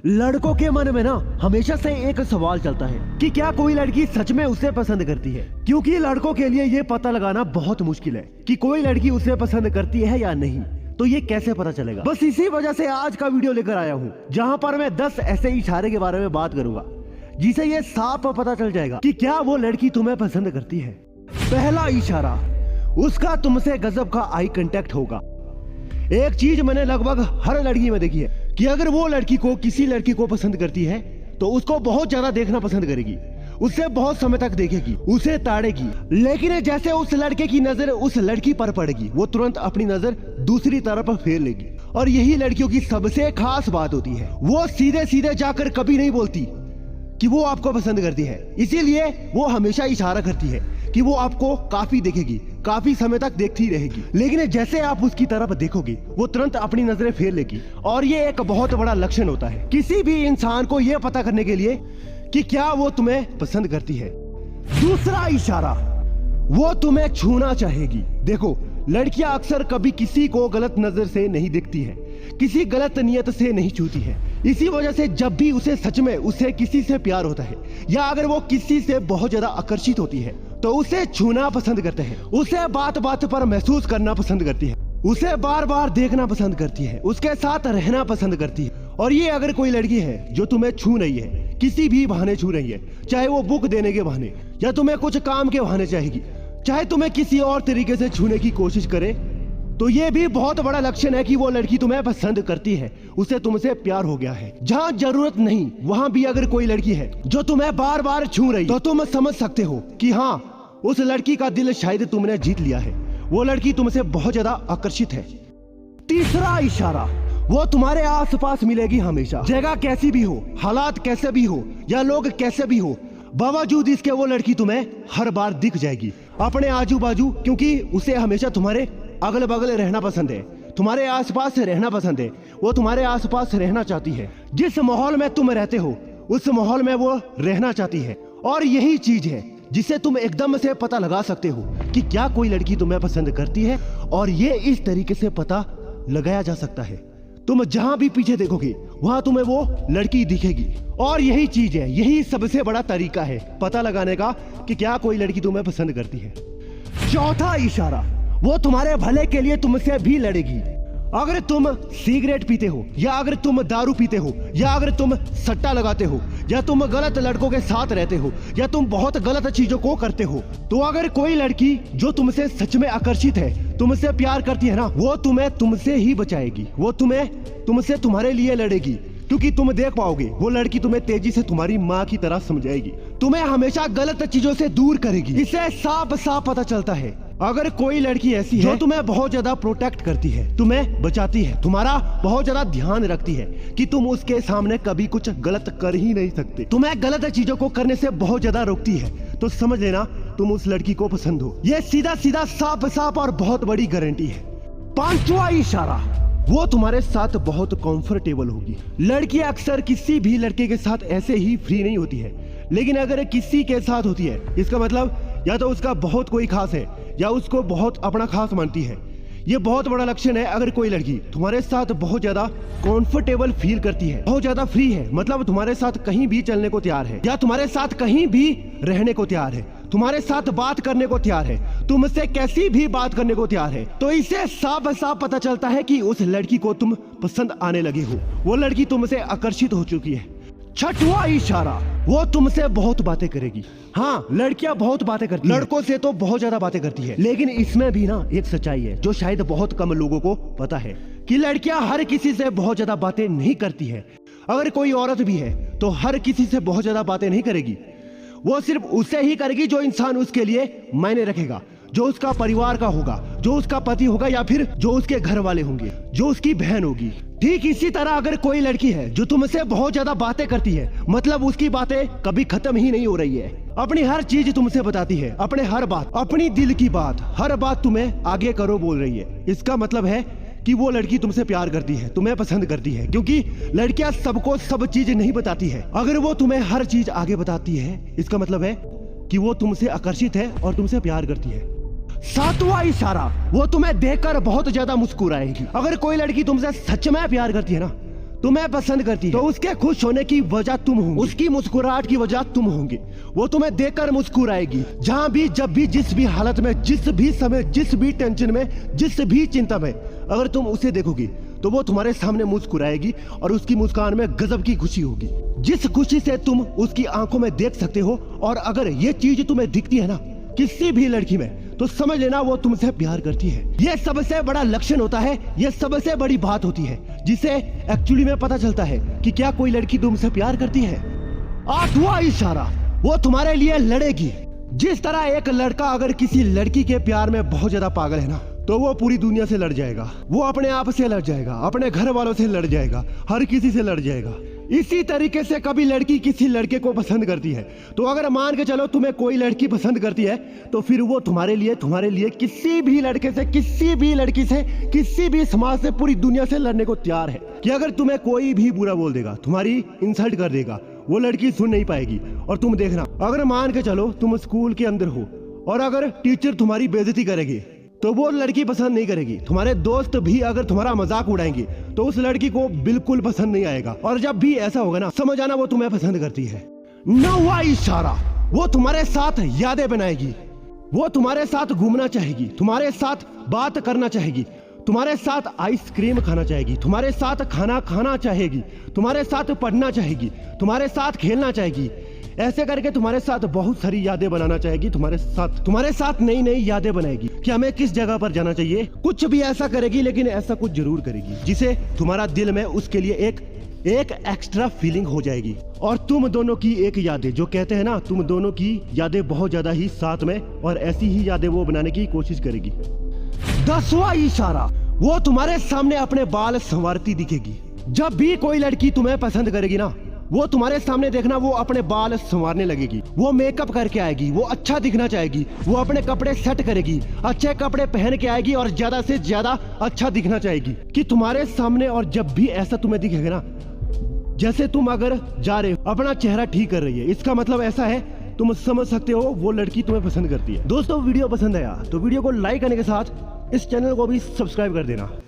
लड़कों के मन में ना हमेशा से एक सवाल चलता है कि क्या कोई लड़की सच में उसे पसंद करती है, क्योंकि लड़कों के लिए ये पता लगाना बहुत मुश्किल है कि कोई लड़की उसे पसंद करती है या नहीं। तो ये कैसे पता चलेगा? बस इसी वजह से आज का वीडियो लेकर आया हूँ, जहाँ पर मैं 10 ऐसे इशारे के बारे में बात करूंगा जिसे ये साफ पता चल जाएगा कि क्या वो लड़की तुम्हें पसंद करती है। पहला इशारा, उसका तुमसे गजब का आई कांटेक्ट होगा। एक चीज मैंने लगभग हर लड़की में देखी है कि अगर वो लड़की को किसी लड़की को पसंद करती है तो उसको बहुत ज्यादा देखना पसंद करेगी, उससे बहुत समय तक देखेगी, उसे ताड़ेगी। लेकिन जैसे उस लड़के की नजर उस लड़की पर पड़ेगी, वो तुरंत अपनी नजर दूसरी तरफ फेर लेगी। और यही लड़कियों की सबसे खास बात होती है, वो सीधे सीधे जाकर कभी नहीं बोलती कि वो आपको पसंद करती है। इसीलिए वो हमेशा इशारा करती है कि वो आपको काफी देखेगी, काफी समय तक देखती रहेगी। लेकिन जैसे आप उसकी तरफ देखोगे वो तुरंत अपनी नजरें फेर लेगी। और ये एक बहुत बड़ा लक्षण होता है किसी भी इंसान को ये पता करने के लिए कि क्या वो तुम्हें पसंद करती है। दूसरा इशारा, वो तुम्हें छूना चाहेगी। देखो, लड़कियां अक्सर कभी किसी को गलत नजर से नहीं देखती है, किसी गलत नियत से नहीं छूती है। इसी वजह से जब भी उसे सच में उसे किसी से प्यार होता है या अगर वो किसी से बहुत ज्यादा आकर्षित होती है तो उसे छूना पसंद करते हैं, उसे बात बात पर महसूस करना पसंद करती है, उसे बार बार देखना पसंद करती है, उसके साथ रहना पसंद करती है। और ये अगर कोई लड़की है जो तुम्हें छू रही है, किसी भी बहाने छू रही है, चाहे वो बुक देने के बहाने या तुम्हें कुछ काम के बहाने चाहेगी, चाहे तुम्हें किसी और तरीके से छूने की कोशिश करे, तो ये भी बहुत बड़ा लक्षण है कि वो लड़की तुम्हें पसंद करती है, उसे तुमसे प्यार हो गया है। जहाँ जरूरत नहीं वहाँ भी अगर कोई लड़की है जो तुम्हें बार बार छू रही, तो तुम समझ सकते हो कि हाँ, उस लड़की का दिल शायद तुमने जीत लिया है, वो लड़की तुमसे बहुत ज्यादा आकर्षित है। तीसरा इशारा, वो तुम्हारे आसपास मिलेगी हमेशा, जगह कैसी भी हो, हालात कैसे भी हो या लोग कैसे भी हो, बावजूद इसके वो लड़की तुम्हें हर बार दिख जाएगी अपने आजू बाजू, क्योंकि उसे हमेशा तुम्हारे अगल बगल रहना पसंद है, तुम्हारे आसपास रहना पसंद है। वो तुम्हारे आसपास रहना चाहती है, जिस माहौल में तुम रहते हो उस माहौल में वो रहना चाहती है। और यही चीज है जिसे तुम एकदम से पता लगा सकते हो कि क्या कोई लड़की तुम्हें पसंद करती है। और ये इस तरीके से पता लगाया जा सकता है, तुम जहां भी पीछे देखोगे वहां तुम्हें वो लड़की दिखेगी। और यही चीज है, यही सबसे बड़ा तरीका है पता लगाने का कि क्या कोई लड़की तुम्हें पसंद करती है। चौथा इशारा, वो तुम्हारे भले के लिए तुमसे भी लड़ेगी। अगर तुम सिगरेट पीते हो या अगर तुम दारू पीते हो या अगर तुम सट्टा लगाते हो या तुम गलत लड़कों के साथ रहते हो या तुम बहुत गलत चीजों को करते हो, तो अगर कोई लड़की जो तुमसे सच में आकर्षित है, तुमसे प्यार करती है ना, वो तुम्हें तुमसे ही बचाएगी, वो तुमसे तुम्हारे लिए लड़ेगी। क्योंकि तुम देख पाओगे वो लड़की तुम्हें तेजी से तुम्हारी माँ की तरह समझाएगी, तुम्हें हमेशा गलत चीजों से दूर करेगी। इससे साफ साफ पता चलता है अगर कोई लड़की ऐसी है जो तुम्हें बहुत ज्यादा प्रोटेक्ट करती है, तुम्हें बचाती है, तुम्हारा बहुत ज्यादा ध्यान रखती है कि तुम उसके सामने कभी कुछ गलत कर ही नहीं सकते, तुम्हें गलत चीजों को करने से बहुत ज्यादा रोकती है, तो समझ लेना तुम उस लड़की को पसंद हो। ये सीधा सीधा साफ साफ और बहुत बड़ी गारंटी है। पांचवा इशारा, वो तुम्हारे साथ बहुत कंफर्टेबल होगी। लड़की अक्सर किसी भी लड़के के साथ ऐसे ही फ्री नहीं होती है, लेकिन अगर किसी के साथ होती है इसका मतलब या तो उसका बहुत कोई खास है या उसको बहुत अपना खास मानती है। ये बहुत बड़ा लक्षण है अगर कोई लड़की तुम्हारे साथ बहुत ज्यादा कंफर्टेबल फील करती है, बहुत ज्यादा फ्री है, मतलब तुम्हारे साथ कहीं भी चलने को तैयार है या तुम्हारे साथ कहीं भी रहने को तैयार है, तुम्हारे साथ बात करने को तैयार है, तुमसे कैसी भी बात करने को तैयार है, तो इससे साफ साफ पता चलता है कि उस लड़की को तुम पसंद आने लगे हो, वो लड़की तुमसे आकर्षित हो चुकी है। छठवां इशारा, वो तुमसे बहुत बातें करेगी। हाँ, लड़कियां बहुत बातें करती हैं, लड़कों से तो बहुत ज्यादा बातें करती है, लेकिन इसमें भी ना एक सच्चाई है जो शायद बहुत कम लोगों को पता है कि लड़कियां हर किसी से बहुत ज्यादा बातें नहीं करती है। अगर कोई औरत भी है तो हर किसी से बहुत ज्यादा बातें नहीं करेगी, वो सिर्फ उससे ही करेगी जो इंसान उसके लिए मायने रखेगा, जो उसका परिवार का होगा, जो उसका पति होगा या फिर जो उसके घर वाले होंगे, जो उसकी बहन होगी। ठीक इसी तरह अगर कोई लड़की है जो तुमसे बहुत ज्यादा बातें करती है, मतलब उसकी बातें कभी खत्म ही नहीं हो रही है, अपनी हर चीज तुमसे बताती है, अपने हर बात, अपनी दिल की बात, हर बात तुम्हें आगे करो बोल रही है, इसका मतलब है कि वो लड़की तुमसे प्यार करती है, तुम्हें पसंद करती है। क्योंकि लड़कियां सबको सब चीज नहीं बताती है, अगर वो तुम्हें हर चीज आगे बताती है इसका मतलब है कि वो तुमसे आकर्षित है और तुमसे प्यार करती है। सातवां इशारा, वो तुम्हें देखकर बहुत ज्यादा मुस्कुराएगी। अगर कोई लड़की तुमसे सच में प्यार करती है ना, तुम्हें पसंद करती है तो उसके खुश होने की वजह तुम होंगे, उसकी मुस्कुराहट की वजह तुम होंगे। वो तुम्हें देखकर मुस्कुराएगी, जहां भी, जब भी, जिस भी हालत में, जिस भी समय, जिस भी टेंशन में, जिस भी चिंता में अगर तुम उसे देखोगे तो वो तुम्हारे सामने मुस्कुराएगी और उसकी मुस्कान में गजब की खुशी होगी, जिस खुशी से तुम उसकी आंखों में देख सकते हो। और अगर ये चीज तुम्हें दिखती है ना किसी भी लड़की में, तो समझ लेना वो तुमसे प्यार करती है। ये सबसे बड़ा लक्षण होता है, ये सबसे बड़ी बात होती है जिसे एक्चुअली में पता चलता है कि क्या कोई लड़की तुमसे प्यार करती है। आठवां इशारा, वो तुम्हारे लिए लड़ेगी। जिस तरह एक लड़का अगर किसी लड़की के प्यार में बहुत ज्यादा पागल है ना, तो वो पूरी दुनिया से लड़ जाएगा, वो अपने आप से लड़ जाएगा, अपने घर वालों से लड़ जाएगा, हर किसी से लड़ जाएगा। इसी तरीके से कभी लड़की किसी लड़के को पसंद करती है, तो अगर मान के चलो तुम्हें कोई लड़की पसंद करती है, तो फिर वो तुम्हारे लिए किसी भी लड़के से, किसी भी लड़की से, किसी भी समाज से, पूरी दुनिया से लड़ने को तैयार है। कि अगर तुम्हें कोई भी बुरा बोल देगा, तुम्हारी इंसल्ट कर देगा, वो लड़की सुन नहीं पाएगी। और तुम देखना, अगर मान के चलो तुम स्कूल के अंदर हो और अगर टीचर तुम्हारी बेइज्जती करेगी, तो वो लड़की पसंद नहीं करेगी। तुम्हारे दोस्त भी अगर तुम्हारा मजाक उड़ाएंगे तो उस लड़की को बिल्कुल पसंद नहीं आएगा। और जब भी ऐसा होगा ना, समझ आना वो तुम्हें पसंद करती है। 9वां इशारा, वो तुम्हारे साथ यादें बनाएगी, वो तुम्हारे साथ घूमना चाहेगी, तुम्हारे साथ बात करना चाहेगी, तुम्हारे साथ आइसक्रीम खाना चाहेगी, तुम्हारे साथ खाना खाना चाहेगी, तुम्हारे साथ पढ़ना चाहेगी, तुम्हारे साथ खेलना चाहेगी। ऐसे करके तुम्हारे साथ बहुत सारी यादें बनाना चाहेगी, तुम्हारे साथ नई नई यादें बनाएगी कि हमें किस जगह पर जाना चाहिए। कुछ भी ऐसा करेगी, लेकिन ऐसा कुछ जरूर करेगी जिसे तुम्हारा दिल में उसके लिए एक एक्स्ट्रा फीलिंग हो जाएगी। और तुम दोनों की एक यादें, जो कहते हैं ना, तुम दोनों की यादें बहुत ज्यादा ही साथ में, और ऐसी ही यादें वो बनाने की कोशिश करेगी। 10वां इशारा, वो तुम्हारे सामने अपने बाल संवारती दिखेगी। जब भी कोई लड़की तुम्हें पसंद करेगी ना, वो तुम्हारे सामने देखना, वो अपने बाल संवारने लगेगी, वो मेकअप करके आएगी, वो अच्छा दिखना चाहेगी, वो अपने कपड़े सेट करेगी, अच्छे कपड़े पहन के आएगी और ज्यादा से ज्यादा अच्छा दिखना चाहेगी कि तुम्हारे सामने। और जब भी ऐसा तुम्हें दिखेगा ना, जैसे तुम अगर जा रहे हो, अपना चेहरा ठीक कर रही है, इसका मतलब ऐसा है, तुम समझ सकते हो वो लड़की तुम्हें पसंद करती है। दोस्तों, वीडियो पसंद आया तो वीडियो को लाइक करने के साथ इस चैनल को भी सब्सक्राइब कर देना।